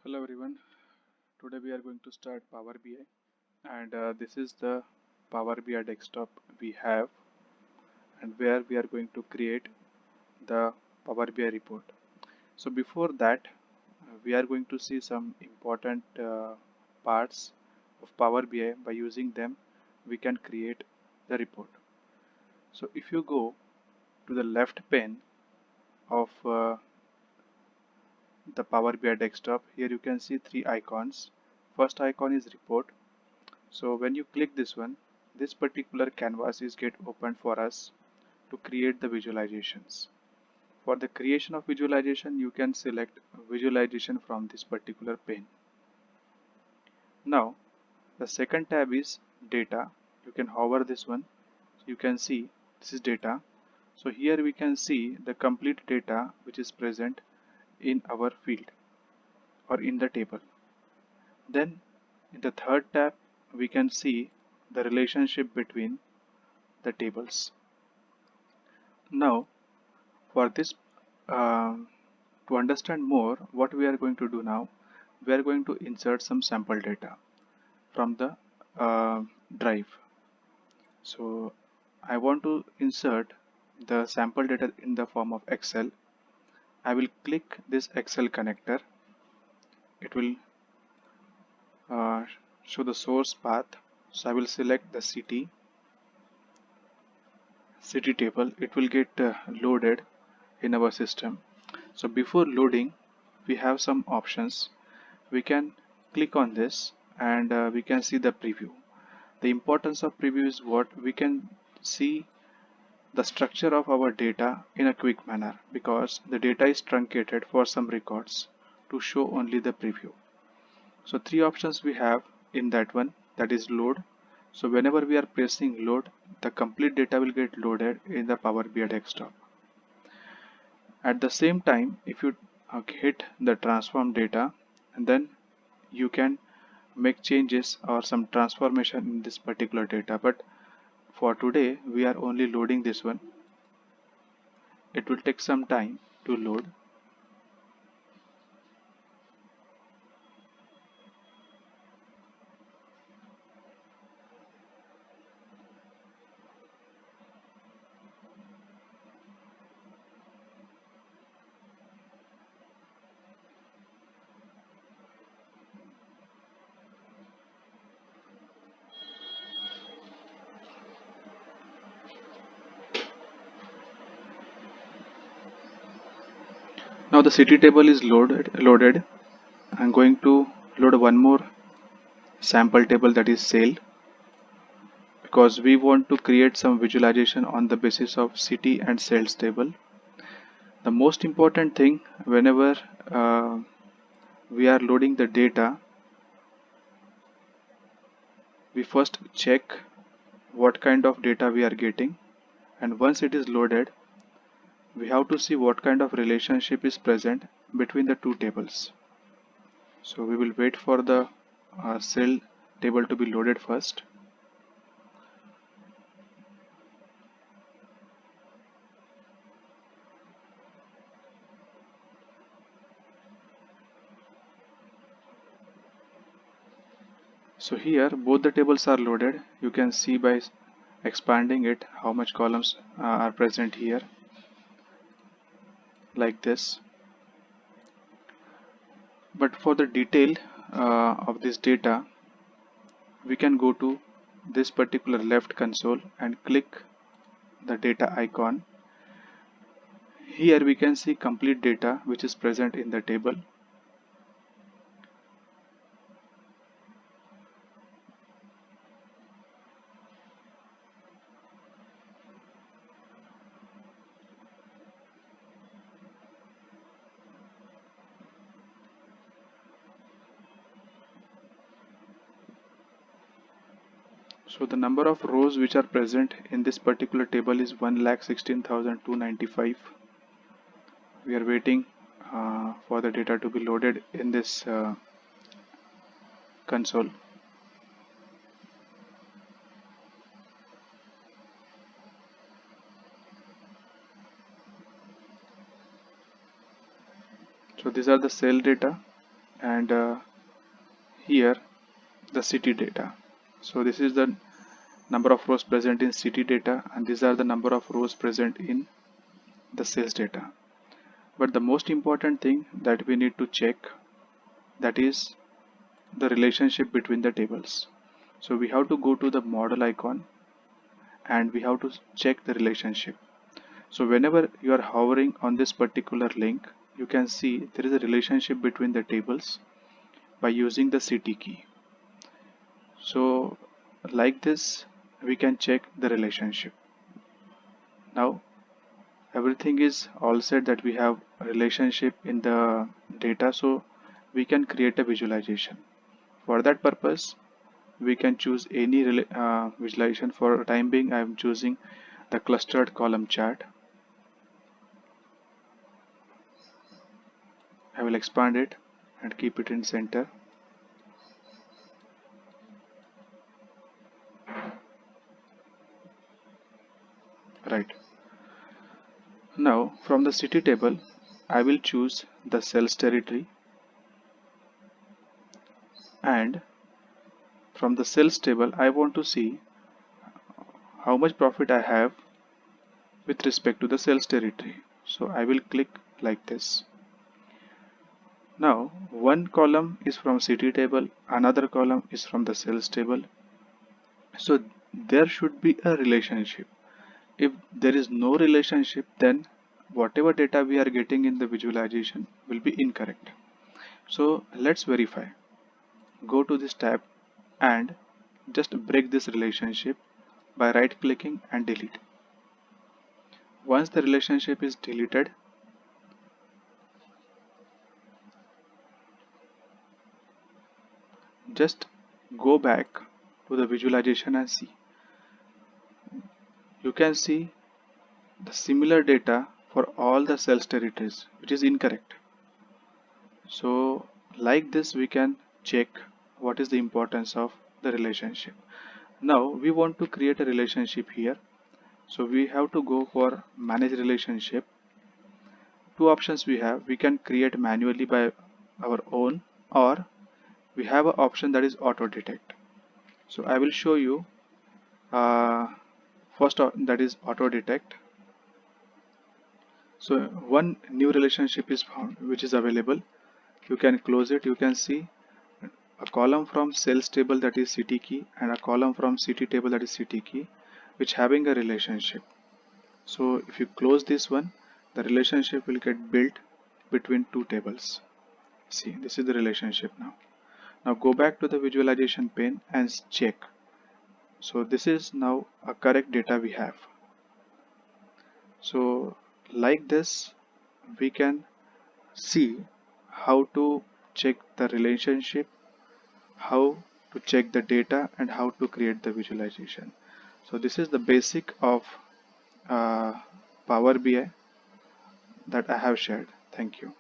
Hello everyone. Today we are going to start Power BI and this is the Power BI desktop we have and where we are going to create the Power BI report. So before that we are going to see some important parts of Power BI. By using them we can create the report. So if you go to the left pane of the Power BI desktop, here you can see three icons. First icon is report. So when you click this one, this particular canvas is get opened for us to create the visualizations. For the creation of visualization, you can select visualization from this particular pane. Now, the second tab is data. You can hover this one. So you can see this is data. So here we can see the complete data which is present in our field or in the table. Then in the third tab, we can see the relationship between the tables. Now, for this, to understand more, what we are going to do now, we are going to insert some sample data from the drive. So, I want to insert the sample data in the form of Excel. I will click this Excel connector. It will uh, show the source path. So, I will select the city table. It will get loaded in our system. So before loading, we have some options. We can click on this and we can see the preview. The importance of preview is what we can see the structure of our data in a quick manner because the data is truncated for some records to show only the preview. So three options we have in that one, that is load. So whenever we are pressing load, the complete data will get loaded in the Power BI desktop. At the same time, if you hit the transform data, and then you can make changes or some transformation in this particular data. But for today, we are only loading this one. It will take some time to load. Now the city table is loaded. I'm going to load one more sample table, that is sale, because we want to create some visualization on the basis of city and sales table. The most important thing whenever we are loading the data, we first check what kind of data we are getting, and once it is loaded, we have to see what kind of relationship is present between the two tables. So we will wait for the cell table to be loaded first. So here both the tables are loaded. You can see by expanding it how much columns are present here, like this. But for the detail of this data, we can go to this particular left console and click the data icon. Here we can see complete data which is present in the table. So the number of rows which are present in this particular table is 1,16,295. We are waiting for the data to be loaded in this console. So these are the cell data. and here the city data. So this is the number of rows present in city data, and these are the number of rows present in the sales data. But the most important thing that we need to check, that is the relationship between the tables. So we have to go to the model icon and we have to check the relationship. So whenever you are hovering on this particular link, you can see there is a relationship between the tables by using the city key. So like this we can check the relationship. Now everything is all set that we have a relationship in the data, so we can create a visualization. For that purpose we can choose any visualization. For time being I am choosing the clustered column chart. I will expand it and keep it in center. Right. Now from the city table I will choose the sales territory, and from the sales table I want to see how much profit I have with respect to the sales territory. So I will click like this. Now one column is from city table, another column is from the sales table. So there should be a relationship. If there is no relationship, then whatever data we are getting in the visualization will be incorrect. So let's verify. Go to this tab and just break this relationship by right clicking and delete. Once the relationship is deleted, just go back to the visualization and see. You can see the similar data for all the sales territories, which is incorrect. So like this we can check what is the importance of the relationship. Now we want to create a relationship here. So we have to go for manage relationship. Two options we have. We can create manually by our own, or we have an option that is auto detect. So I will show you first that is auto detect. So one new relationship is found which is available. You can close it. You can see a column from sales table, that is city key, and a column from city table, that is city key, which having a relationship. So if you close this one, the relationship will get built between two tables. See, this is the relationship now. Now go back to the visualization pane and check. So this is now a correct data we have. So like this we can see how to check the relationship, how to check the data, and how to create the visualization. So this is the basic of uh, Power BI that I have shared. Thank you.